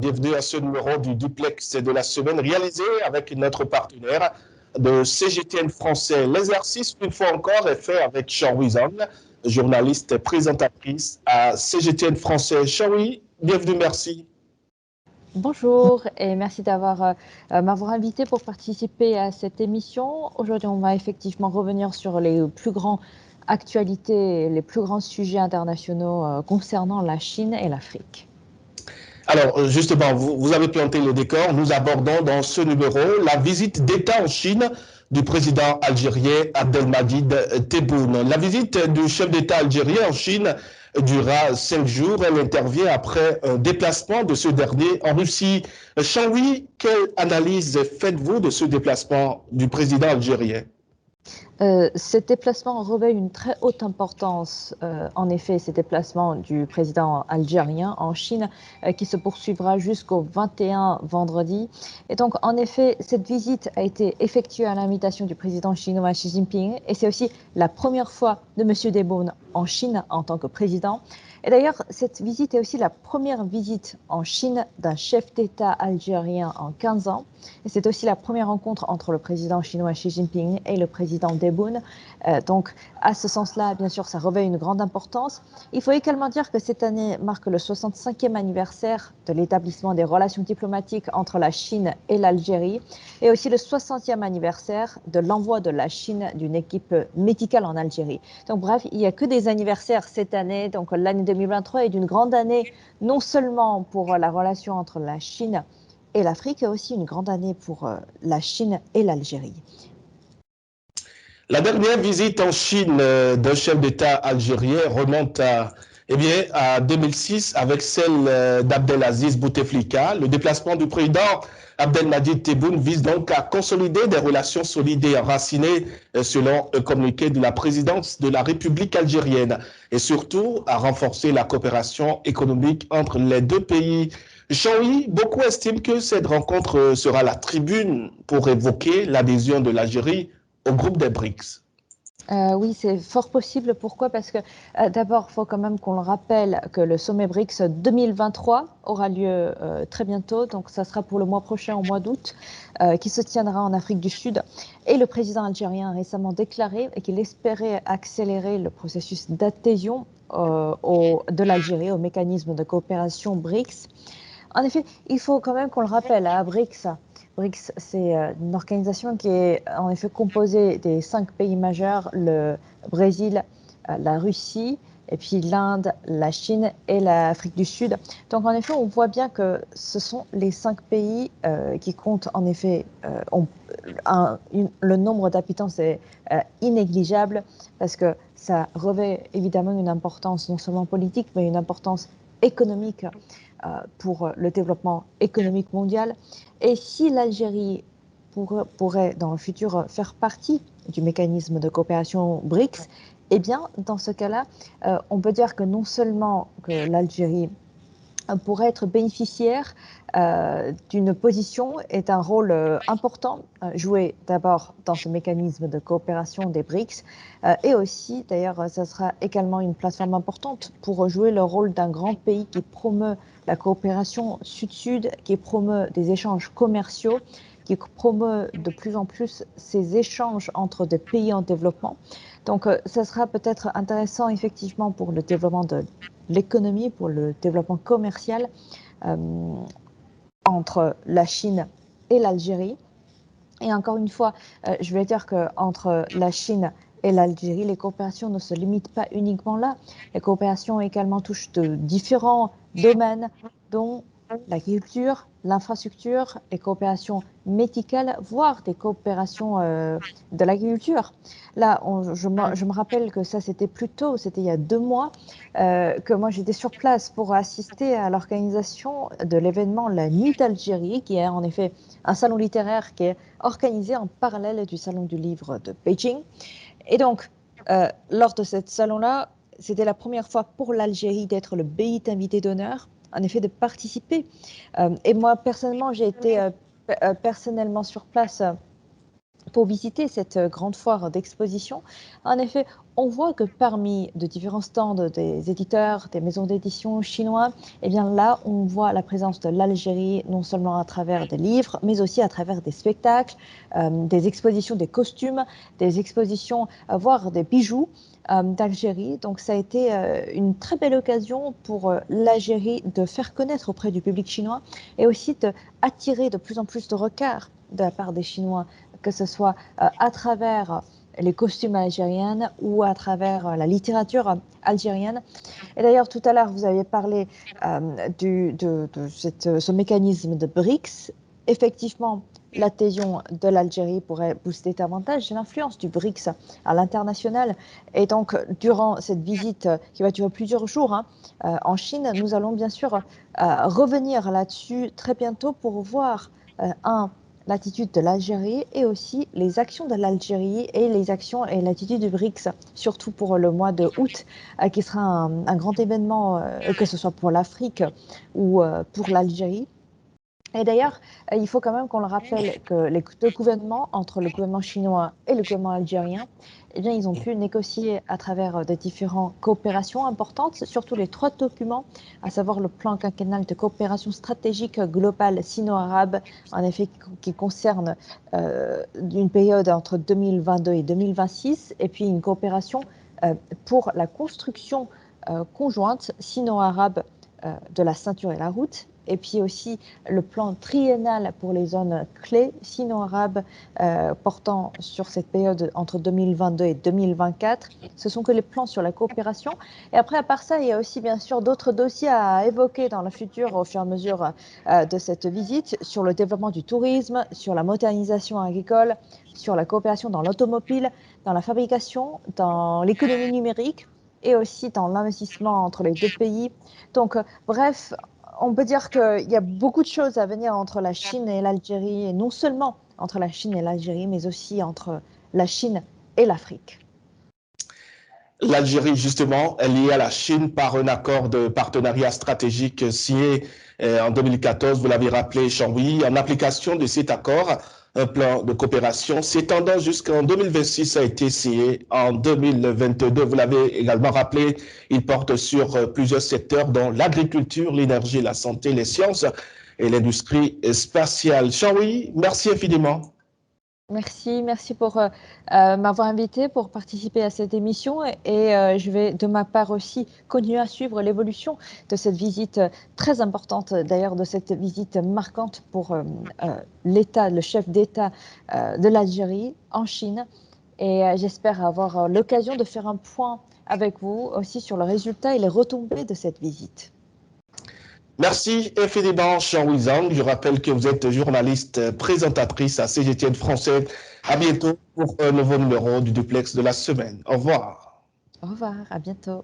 Bienvenue à ce numéro du Duplex de la semaine réalisé avec notre partenaire de CGTN français. L'exercice, une fois encore, est fait avec Shawi Zhang, journaliste et présentatrice à CGTN français. Shawi, bienvenue, merci. Bonjour et merci m'avoir invité pour participer à cette émission. Aujourd'hui, on va effectivement revenir sur les plus grandes actualités, les plus grands sujets internationaux concernant la Chine et l'Afrique. Alors, justement, vous avez planté le décor. Nous abordons dans ce numéro la visite d'État en Chine du président algérien Abdelmadjid Tebboune. La visite du chef d'État algérien en Chine durera 5 jours. Elle intervient après un déplacement de ce dernier en Russie. Shawi, quelle analyse faites-vous de ce déplacement du président algérien? Cet déplacement revêt une très haute importance, en effet, ces déplacements du président algérien en Chine, qui se poursuivra jusqu'au 21 vendredi. Et donc, en effet, cette visite a été effectuée à l'invitation du président chinois Xi Jinping, et c'est aussi la première fois de M. Tebboune en Chine en tant que président. Et d'ailleurs, cette visite est aussi la première visite en Chine d'un chef d'État algérien en 15 ans. Et c'est aussi la première rencontre entre le président chinois Xi Jinping et le président Tebboune. Donc, à ce sens-là, bien sûr, ça revêt une grande importance. Il faut également dire que cette année marque le 65e anniversaire de l'établissement des relations diplomatiques entre la Chine et l'Algérie et aussi le 60e anniversaire de l'envoi de la Chine d'une équipe médicale en Algérie. Donc, bref, il n'y a que des anniversaires cette année. Donc, l'année 2023 est d'une grande année, non seulement pour la relation entre la Chine et l'Afrique, mais aussi une grande année pour la Chine et l'Algérie. La dernière visite en Chine d'un chef d'État algérien remonte à 2006 avec celle d'Abdelaziz Bouteflika. Le déplacement du président Abdelmadjid Tebboune vise donc à consolider des relations solides et enracinées selon un communiqué de la présidence de la République algérienne et surtout à renforcer la coopération économique entre les deux pays. Jean-Yves, beaucoup estiment que cette rencontre sera la tribune pour évoquer l'adhésion de l'Algérie au groupe des BRICS. Oui, c'est fort possible. Pourquoi? Parce que d'abord, il faut quand même qu'on le rappelle que le sommet BRICS 2023 aura lieu très bientôt. Donc, ça sera pour le mois prochain, au mois d'août, qui se tiendra en Afrique du Sud. Et le président algérien a récemment déclaré qu'il espérait accélérer le processus d'adhésion de l'Algérie au mécanisme de coopération BRICS. En effet, il faut quand même qu'on le rappelle, à BRICS, c'est une organisation qui est en effet composée des 5 pays majeurs, le Brésil, la Russie, et puis l'Inde, la Chine et l'Afrique du Sud. Donc en effet, on voit bien que ce sont les 5 pays qui comptent en effet, le nombre d'habitants, c'est inégligeable parce que ça revêt évidemment une importance non seulement politique, mais une importance économique pour le développement économique mondial. Et si l'Algérie pourrait dans le futur faire partie du mécanisme de coopération BRICS, eh bien, dans ce cas-là, on peut dire que non seulement que l'Algérie pourrait être bénéficiaire d'une position et d'un rôle important joué d'abord dans ce mécanisme de coopération des BRICS et aussi, d'ailleurs, ça sera également une plateforme importante pour jouer le rôle d'un grand pays qui promeut la coopération sud-sud, qui promeut des échanges commerciaux, qui promeut de plus en plus ces échanges entre des pays en développement. Donc, ça sera peut-être intéressant effectivement pour le développement de l'économie, pour le développement commercial entre la Chine et l'Algérie. Et encore une fois, je vais dire qu'entre la Chine et l'Algérie, les coopérations ne se limitent pas uniquement là. Les coopérations également touchent de différents domaines, dont l'agriculture, l'infrastructure, les coopérations médicales, voire des coopérations de l'agriculture. Là, je me rappelle que ça, c'était plus tôt, c'était il y a 2 mois, que moi j'étais sur place pour assister à l'organisation de l'événement La Nuit d'Algérie, qui est en effet un salon littéraire qui est organisé en parallèle du Salon du Livre de Beijing. Et donc, lors de ce salon-là, c'était la première fois pour l'Algérie d'être le pays invité d'honneur, en effet de participer. Et moi, personnellement, j'ai été personnellement sur place pour visiter cette grande foire d'exposition. En effet, on voit que parmi de différents stands des éditeurs, des maisons d'édition chinois, eh bien là, on voit la présence de l'Algérie, non seulement à travers des livres, mais aussi à travers des spectacles, des expositions, des costumes, des expositions, voire des bijoux d'Algérie. Donc ça a été une très belle occasion pour l'Algérie de faire connaître auprès du public chinois et aussi d'attirer de plus en plus de regards de la part des Chinois, que ce soit à travers les costumes algériennes ou à travers la littérature algérienne. Et d'ailleurs, tout à l'heure, vous aviez parlé ce mécanisme de BRICS. Effectivement, l'adhésion de l'Algérie pourrait booster davantage l'influence du BRICS à l'international. Et donc, durant cette visite qui va durer plusieurs jours en Chine, nous allons bien sûr revenir là-dessus très bientôt pour voir l'attitude de l'Algérie et aussi les actions de l'Algérie et les actions et l'attitude du BRICS, surtout pour le mois de août, qui sera un grand événement, que ce soit pour l'Afrique ou pour l'Algérie. Et d'ailleurs, il faut quand même qu'on le rappelle que les deux gouvernements, entre le gouvernement chinois et le gouvernement algérien, eh bien, ils ont pu négocier à travers de différentes coopérations importantes, surtout les 3 documents, à savoir le plan quinquennal de coopération stratégique globale sino-arabe, en effet, qui concerne une période entre 2022 et 2026, et puis une coopération pour la construction conjointe sino-arabe de la ceinture et la route, et puis aussi le plan triennal pour les zones clés sino-arabes portant sur cette période entre 2022 et 2024. Ce sont que les plans sur la coopération. Et après, à part ça, il y a aussi bien sûr d'autres dossiers à évoquer dans le futur au fur et à mesure de cette visite, sur le développement du tourisme, sur la modernisation agricole, sur la coopération dans l'automobile, dans la fabrication, dans l'économie numérique et aussi dans l'investissement entre les deux pays. Donc, bref, on peut dire qu'il y a beaucoup de choses à venir entre la Chine et l'Algérie, et non seulement entre la Chine et l'Algérie, mais aussi entre la Chine et l'Afrique. L'Algérie, justement, est liée à la Chine par un accord de partenariat stratégique signé en 2014, vous l'avez rappelé, Jean-Louis. En application de cet accord, un plan de coopération s'étendant jusqu'en 2026 a été signé en 2022. Vous l'avez également rappelé, il porte sur plusieurs secteurs, dont l'agriculture, l'énergie, la santé, les sciences et l'industrie spatiale. Jean-Louis, merci infiniment. Merci pour m'avoir invité pour participer à cette émission et je vais de ma part aussi continuer à suivre l'évolution de cette visite très importante, d'ailleurs de cette visite marquante pour l'État, le chef d'État de l'Algérie en Chine et j'espère avoir l'occasion de faire un point avec vous aussi sur le résultat et les retombées de cette visite. Merci infiniment, Jean-Louis Zhang. Je rappelle que vous êtes journaliste présentatrice à CGTN Français. À bientôt pour un nouveau numéro du Duplex de la semaine. Au revoir. Au revoir, à bientôt.